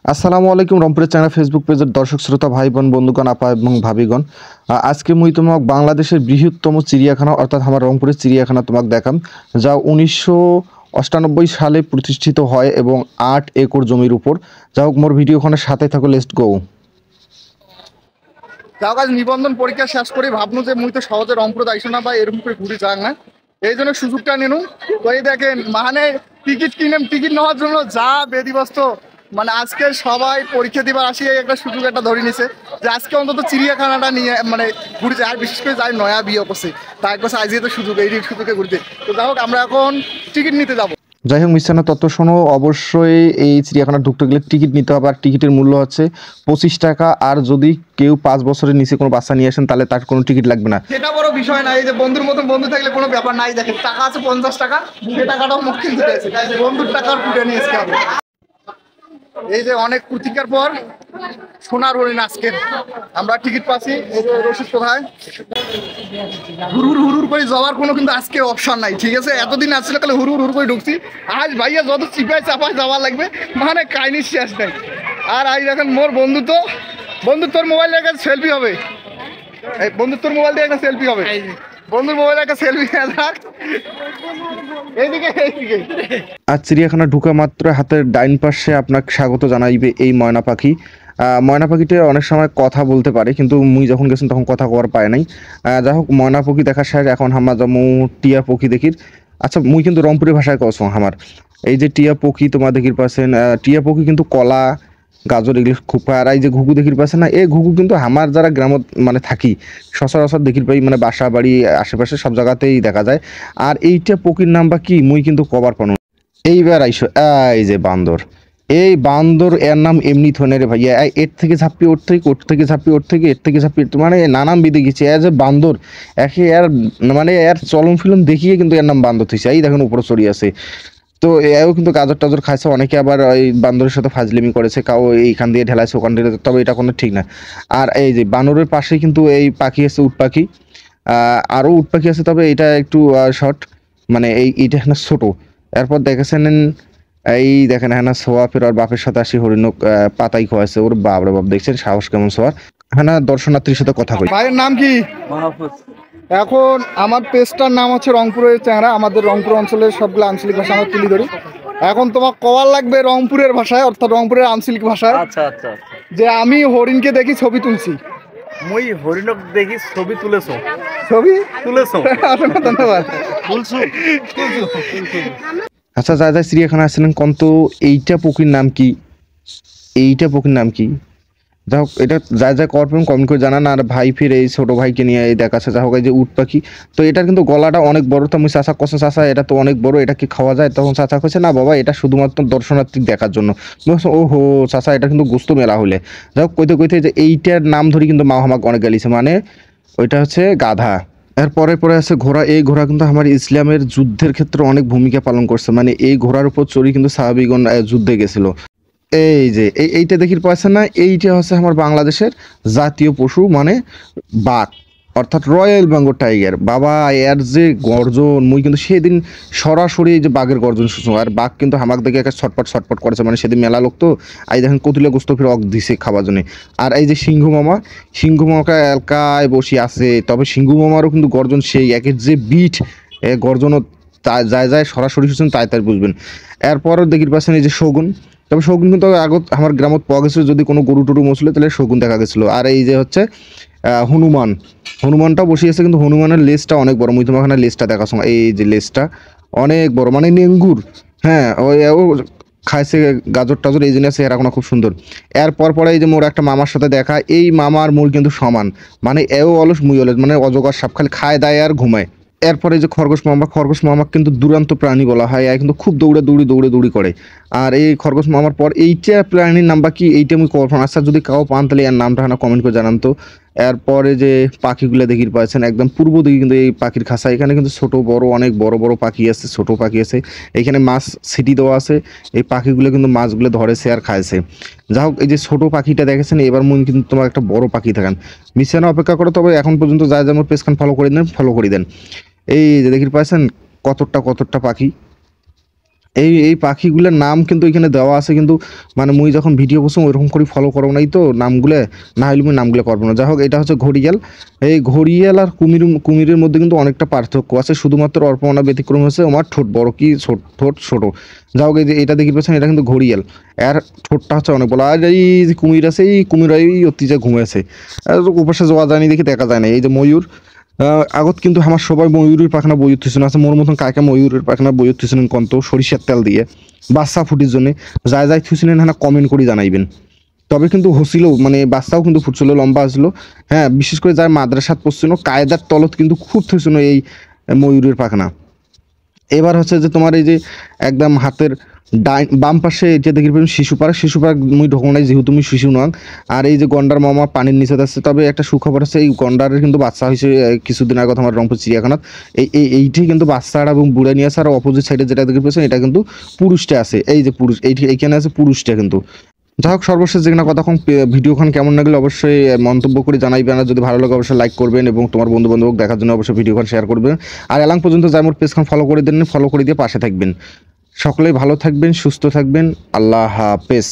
আসসালামু আলাইকুম রংপুরের চ্যানেল ফেসবুক পেজের দর্শক শ্রোতা ভাই বোন বন্ধুগণ আপা এবং ভাবিগণ। আজকে মুই তোমাক বাংলাদেশের বৃহত্তম চিড়িয়াখানা অর্থাৎ আমার রংপুরের চিড়িয়াখানা তোমাক দেখাম, যা 1998 সালে প্রতিষ্ঠিত হয় এবং 8 একর জমির উপর। যা হোক মোর ভিডিওখানের সাথে থাকো, লেটস গো। যাও কাজ নিবন্ধন পরীক্ষা শেষ করে ভাবনু যে মুই তো সহজে রংপুর আইসো না বা এরকম করে ঘুরে যাক না, এই জন্য সুযোগটা নিনু। তো এই দেখেন মানে টিকিট কিনেন, টিকিট নেওয়ার জন্য যা বেদিবস্ত, মানে আজকে সবাই পরীক্ষা দিবার আসি এই একটা সুযোগ একটা ধরে নিছে যে আজকে অন্তত চিড়িয়াখানাটা নিয়ে মানে ঘুরে যায়। আর বিশেষ করে যাই নয়া বিয়ে করছে তার কাছে আজকে তো সুযোগ, এই সুযোগে ঘুরতে। তো যাই হোক আমরা এখন টিকিট নিতে যাবো। যাই হোক মিশানো তত্ত্ব শোনো, অবশ্যই এই চিড়িয়াখানা ঢুকতে গেলে টিকিট নিতে হবে। আর টিকিটের মূল্য হচ্ছে 25 টাকা। আর যদি কেউ 5 বছরের নিচে কোনো বাচ্চা নিয়ে আসেন তাহলে তার কোনো টিকিট লাগবে না। সেটা বড় বিষয় না, এই যে বন্ধুর মতন বন্ধু থাকলে কোনো ব্যাপার নাই। দেখেন টাকা আছে 50 টাকা, সে টাকাটাও মুখ কিনতে পেয়েছে, বন্ধুর টাকার ফুটে নিয়ে এসে হবে। এই যে অনেক প্রতীক্ষার পর সোনার হরিণ আজকে আমরা টিকিট পাচ্ছি। এই যে রসিদ কোথায়, হুরুর হুরুর করে যাওয়ার কোনো কিন্তু আজকে অপশন নাই, ঠিক আছে? এতদিন আসছিল তাহলে হুরুর হুরুর করে ঢুকছি, আজ ভাইয়া যত চিপায় চাপায় যাওয়া লাগবে মানে কাহিনী শেষ নাই। আর আজ দেখেন মোর বন্ধু, তো বন্ধু তোর মোবাইল রেখে সেলফি হবে, এই বন্ধু তোর মোবাইল দিয়ে একটা সেলফি হবে, বন্ধুর মোবাইলে একটা সেলফি রাখ। এইদিকে এইদিকে। আর চিড়িয়াখানা ঢুকা মাত্র হাতের ডাইন পাশে আপনাকে স্বাগত জানাইবে এই ময়না পাখি। ময়না পাখিটা অনেক সময় কথা বলতে পারে, কিন্তু মুই যখন গেছেন তখন কথা কওয়ার পায় নাই। যাই হোক ময়না পাখি দেখার শেষ, এখন হামা যাবো টিয়া পাখি দেখির। আচ্ছা মুই কিন্তু রংপুরি ভাষায় কছো আমার, এই যে টিয়া পাখি তোমার দেখির পাচ্ছেন, টিয়া পাখি কিন্তু কলা গাজর এগুলো খুব খায়। আর এই যে ঘুঘু দেখির পাচ্ছে না, এই ঘুঘু কিন্তু আমার যারা গ্রামত মানে থাকি সচরাচর দেখির পাই, মানে বাসা বাড়ি আশেপাশে সব জায়গাতেই দেখা যায়। আর এইটা পক্ষীর নাম বা কি মুই কিন্তু কবার পানো। এইবার আইসো, এই যে বান্দর, এই বান্দর এর নাম এমনি থনে রে ভাইয়া, এর থেকে ঝাপ্পি ওর থেকে, ওর থেকে ঝাপ্পি ওর থেকে, এর থেকে ঝাপ্পি মানে নানান বিধে গেছে এ যে বান্দর। একে এর মানে এর চলন ফিলন দেখিয়ে কিন্তু এর নাম বান্দর থইছে। এই দেখেন উপরে চড়ি আছে। তো এও কিন্তু গাজর টাজর খাইছে, অনেকে আবার ওই বান্দরের সাথে ফাজলিমি করেছে, কাউ এইখান দিয়ে ঢেলাইছে ওখান দিয়ে, তবে এটা কোনো ঠিক না। আর এই যে বানরের পাশে কিন্তু এই পাখি আছে, উট পাখি। আরও উট পাখি আছে, তবে এটা একটু শর্ট, মানে এইটা না ছোট। এরপর দেখেছেন এই দেখেন হ্যাঁ না সোয়া ফের আর বাপের সাথে আসি হরিণক পাতাই খোয়াছে, ওর বাপ রে বাপ, দেখছেন সাহস কেমন সোয়ার। হ্যাঁ না দর্শনার্থীর সাথে কথা কই। ভাইয়ের নাম কি? মাহফুজ। এখন আমার পেজটার নাম হচ্ছে রংপুরের চেহারা। আমাদের রংপুর অঞ্চলের সবগুলো আঞ্চলিক ভাষা আমরা তুলে ধরি। এখন তোমার কওয়ার লাগবে রংপুরের ভাষায়, অর্থাৎ রংপুরের আঞ্চলিক ভাষায়, আচ্ছা আচ্ছা আচ্ছা। যে আমি হরিণকে দেখি ছবি তুলছি। মুই হরিণক দেখি ছবি তুলেছো। ছবি তুলেছো? অসংখ্য ধন্যবাদ। তুলছো? আচ্ছা যা যা চিড়িয়াখানা আসছিলেন কোন তো, এইটা পক্ষীর নাম কি, এইটা পক্ষীর নাম কি? যা হোক এটা যা যা করবেন কমেন্ট করে জানান। আর ভাই ফির এই ছোট ভাইকে নিয়ে এই দেখাচ্ছে। যা হোক এই যে উট পাখি, তো এটার কিন্তু গলাটা অনেক বড়। তো আমি চাচা কষা চাচা এটা তো অনেক বড়, এটা কি খাওয়া যায়? তখন চাচা কইছে না বাবা, এটা শুধুমাত্র দর্শনার্থী দেখার জন্য। ও হো চাচা, এটা কিন্তু গোস্ত মেলা হলে। যাই হোক কইতে কইতে যে এইটার নাম ধরি কিন্তু মা আমাকে অনেক গালিছে, মানে ওইটা হচ্ছে গাধা। এরপরে পরে আছে ঘোড়া। এই ঘোড়া কিন্তু আমার ইসলামের যুদ্ধের ক্ষেত্রে অনেক ভূমিকা পালন করছে, মানে এই ঘোড়ার উপর চড়ি কিন্তু সাহাবীগণ যুদ্ধে গেছিল। এই যে এইটা দেখির পাচ্ছেন না, এইটা হচ্ছে আমার বাংলাদেশের জাতীয় পশু, মানে বাঘ, অর্থাৎ রয়্যাল বেঙ্গল টাইগার। বাবা এর যে গর্জন, মুই কিন্তু সেদিন সরাসরি এই যে বাঘের গর্জন শুনছো। আর বাঘ কিন্তু হামাক দেখে একটা ছটপট ছটপট করেছে, মানে সেদিন মেলা লোক তো এই দেখেন কতুলে গোস্ত ফিরে অক দিছে খাবার জন্য। আর এই যে সিংহ মামা, সিংহ মামাকে এলাকায় বসে আছে, তবে সিংহ মামারও কিন্তু গর্জন সেই একের যে বিট, এ গর্জনও যায় যায় সরাসরি শুনছেন তাই তাই বুঝবেন। এরপরও দেখির পাচ্ছেন এই যে শগুন। তবে শগুন কিন্তু আগত আমার গ্রামত পাওয়া গেছিলো, যদি কোনো গরু টরু মশলে তাহলে শগুন দেখা গেছিলো। আর এই যে হচ্ছে হনুমান, হনুমানটাও বসিয়েছে, কিন্তু হনুমানের লেজটা অনেক বড়। মুই তোমার লেজটা দেখাচ্ছ, এই যে লেজটা অনেক বড়, মানে নেঙ্গুর। হ্যাঁ ওই ও খাইছে গাজর টাজর, এই জন্য চেহারা কোনো খুব সুন্দর। এরপর পরে এই যে মোর একটা মামার সাথে দেখা, এই মামার মোর কিন্তু সমান, মানে এও অলস মুই অলস, মানে অজগর সাপ, খালি খায় দায় আর ঘুমায়। এরপরে যে খরগোশ মামা, খরগোশ মামা কিন্তু দুরান্ত প্রাণী বলা হয়, কিন্তু খুব দৌড়ে করে। আর এই খরগোশ মামার পর এইটা প্রাণীর নাম বা কি, এইটা আমি কল্পনা। আচ্ছা যদি কাউ পান তাহলে এর নামটা না কমেন্ট করে জানান তো। এরপরে যে পাখিগুলো দেখির পাচ্ছেন একদম পূর্ব দিকে কিন্তু এই পাখির খাঁচা, এখানে কিন্তু ছোট বড় অনেক বড় বড় পাখি আছে, ছোট পাখি আছে। এখানে মাছ সিটি দেওয়া আছে, এই পাখিগুলো কিন্তু মাছগুলো ধরেছে আর খাইছে। যা হোক এই যে ছোট পাখিটা দেখেছেন, এবার মন কিন্তু তোমার একটা বড় পাখি থাকেন মিশানো অপেক্ষা করো। তবে এখন পর্যন্ত যা যেমন পেজখান ফলো করে দেন। এই যে দেখির পাচ্ছেন কতটা পাখি। এই পাখিগুলোর নাম কিন্তু এখানে দেওয়া আছে, কিন্তু মানে মুই যখন ভিডিও করছিলাম ওইরকম করে ফলো করো নাই তো নামগুলো, না হলে মুই নামগুলো করবো না। যাই হোক, এটা হচ্ছে ঘড়িয়াল। এই ঘড়িয়াল আর কুমিরের মধ্যে কিন্তু অনেকটা পার্থক্য আছে, শুধুমাত্র অল্পনা ব্যতিক্রম হচ্ছে আমার ঠোঁট বড় কি ঠোঁট ছোট। যাই হোক, এই যে এটা দেখি পাচ্ছেন, এটা কিন্তু ঘড়িয়াল, আর ঠোঁটটা হচ্ছে অনেক বড়। আর এই যে কুমির আছে, এই কুমির এই অতিজা ঘুমেছে, আর উপাসে যাওয়া যায়নি দেখি দেখা যায় না। এই যে ময়ূর, আগত কিন্তু আমার সবাই ময়ূরের পাখনা বই উঠতেছিল, আছে মোর মতন কাকে ময়ূরের পাখনা বই উঠতেছিলেন কন্ত সরিষার তেল দিয়ে বাচ্চা ফুটির জন্য। যাই যাই থুছিলেন হ্যাঁ কমেন্ট করে জানাইবেন। তবে কিন্তু হসিল, মানে বাচ্চাও কিন্তু ফুটছিল, লম্বা আসলো। হ্যাঁ, বিশেষ করে যার মাদ্রাসাত পড়ছিল কায়দার তলত কিন্তু খুব থুছিল এই ময়ূরের পাখনা। এবার হচ্ছে যে তোমার এই যে একদম হাতের বাম পাশে এটা দেখি পাবেন শিশু পার্ক মুই ঢোকো নাই যেহেতু তুমি শিশু নং। আর এই যে গন্ডার মামা পানির নিচে আছে। তবে একটা সুখবর আছে, এই গন্ডারের কিন্তু বাচ্চা হয়েছে কিছুদিন আগে আমার রংপুর চিড়িয়াখানাত। এইটি কিন্তু বাচ্চাটা এবং বুড়ে নিয়ে আছে। আর অপোজিট সাইডে যেটা দেখি পেয়েছেন এটা কিন্তু পুরুষটা আছে, এই যে পুরুষ এইখানে আছে পুরুষটা কিন্তু। যাই হোক, সর্বশেষ যেখানে কথা ভিডিওখন কেমন লাগলে অবশ্যই মন্তব্য করে জানাইবেন। আর যদি ভালো লাগে অবশ্যই লাইক করবেন এবং তোমার বন্ধু বান্ধব দেখার জন্য অবশ্যই ভিডিওখন শেয়ার করবেন। আর এলাং পর্যন্ত যাই মোর পেজখান ফলো করে দেন, ফলো করে দিয়ে পাশে থাকবেন। সকলেই ভালো থাকবেন, সুস্থ থাকবেন। আল্লাহ হাফেজ।